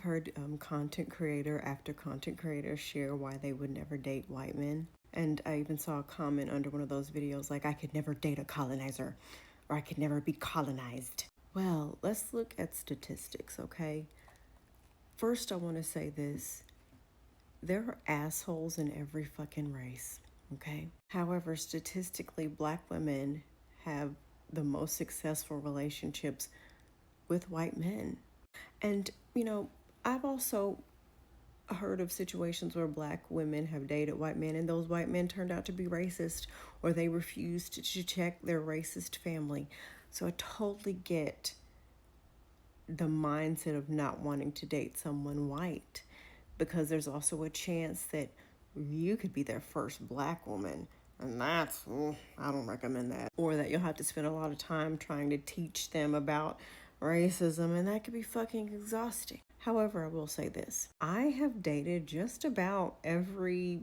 heard content creator after content creator share why they would never date white men. And I even saw a comment under one of those videos like, I could never date a colonizer, or I could never be colonized. Well, let's look at statistics, okay? First, I want to say this. There are assholes in every fucking race, okay? However, statistically, black women have the most successful relationships with white men. And, you know, I've also heard of situations where black women have dated white men and those white men turned out to be racist, or they refused to check their racist family. So I totally get the mindset of not wanting to date someone white, because there's also a chance that you could be their first black woman, and that's, I don't recommend that. Or that you'll have to spend a lot of time trying to teach them about racism, and that could be fucking exhausting. However, I will say this. I have dated just about every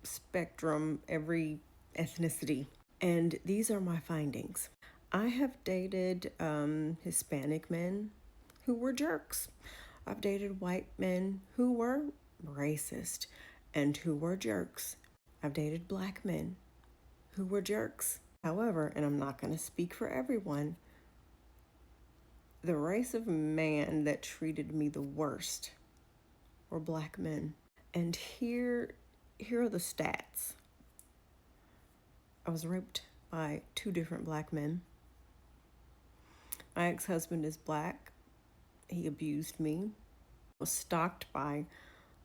spectrum, every ethnicity, and these are my findings. I have dated Hispanic men who were jerks. I've dated white men who were racist and who were jerks. I've dated black men who were jerks. However, and I'm not going to speak for everyone, the race of man that treated me the worst were black men. And here are the stats. I was raped by 2 different black men. My ex-husband is black. He abused me. I was stalked by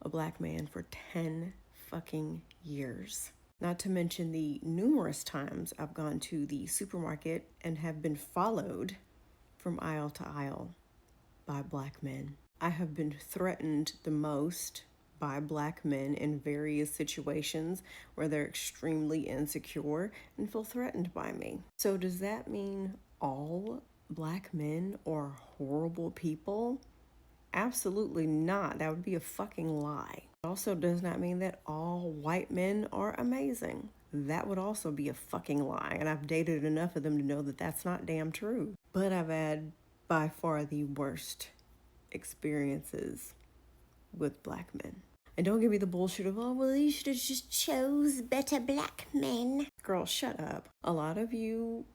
a black man for 10 fucking years. Not to mention the numerous times I've gone to the supermarket and have been followed from aisle to aisle by black men. I have been threatened the most by black men in various situations where they're extremely insecure and feel threatened by me. So does that mean all black men are horrible people? Absolutely not. That would be a fucking lie. It also does not mean that all white men are amazing. That would also be a fucking lie. And I've dated enough of them to know that that's not damn true. But I've had by far the worst experiences with black men. And don't give me the bullshit of, oh, well, you should have just chose better black men. Girl, shut up. A lot of you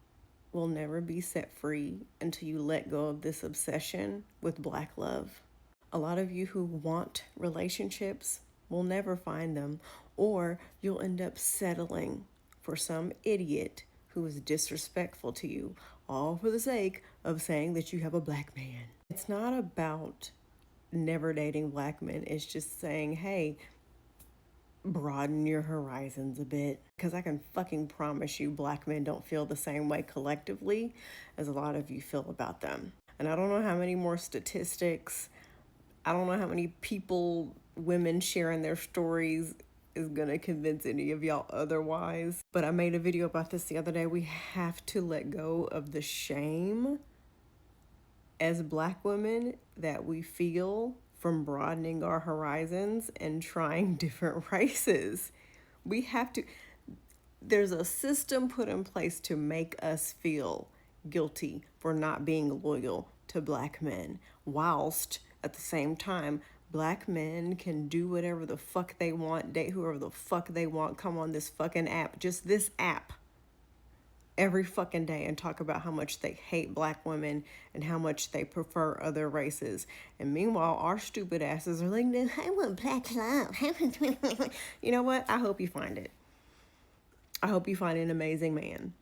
will never be set free until you let go of this obsession with black love. A lot of you who want relationships will never find them, or you'll end up settling for some idiot who is disrespectful to you, all for the sake of saying that you have a black man. It's not about never dating black men. It's just saying, hey, broaden your horizons a bit, because I can fucking promise you black men don't feel the same way collectively as a lot of you feel about them. And I don't know how many more statistics, I don't know how many people, women sharing their stories is gonna convince any of y'all otherwise, but I made a video about this the other day. We have to let go of the shame as black women that we feel from broadening our horizons and trying different races. We have to, there's a system put in place to make us feel guilty for not being loyal to black men, whilst at the same time, black men can do whatever the fuck they want, date whoever the fuck they want, come on this fucking app, just this app, every fucking day and talk about how much they hate black women and how much they prefer other races. And meanwhile, our stupid asses are like, no, I want black love. You know what? I hope you find it. I hope you find an amazing man.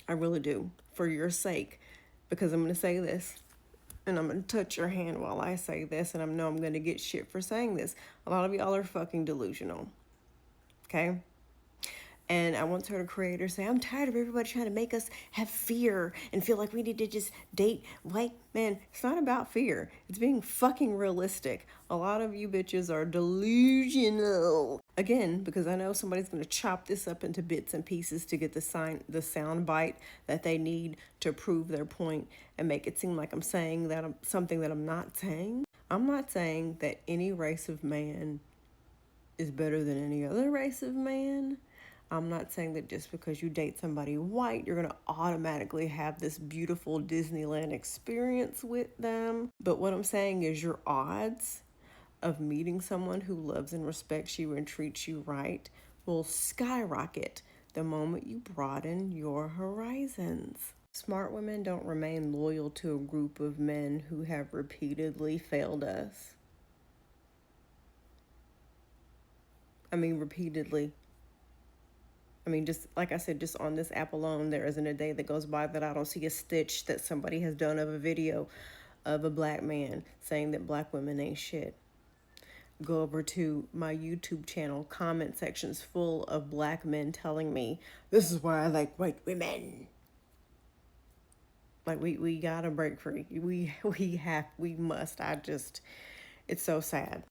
I really do, for your sake, because I'm going to say this, and I'm going to touch your hand while I say this, and I know I'm going to get shit for saying this. A lot of y'all are fucking delusional, okay? And I once heard a creator say, I'm tired of everybody trying to make us have fear and feel like we need to just date white men. It's not about fear. It's being fucking realistic. A lot of you bitches are delusional. Again, because I know somebody's going to chop this up into bits and pieces to get the sound bite that they need to prove their point and make it seem like I'm saying that I'm something that I'm not saying. I'm not saying that any race of man is better than any other race of man. I'm not saying that just because you date somebody white, you're going to automatically have this beautiful Disneyland experience with them. But what I'm saying is your odds of meeting someone who loves and respects you and treats you right will skyrocket the moment you broaden your horizons. Smart women don't remain loyal to a group of men who have repeatedly failed us. I mean, repeatedly. I mean, just like I said, just on this app alone, there isn't a day that goes by that I don't see a stitch that somebody has done of a video of a black man saying that black women ain't shit. Go over to my YouTube channel, comment sections full of black men telling me, this is why I like white women. Like, we gotta break free. We must. It's so sad.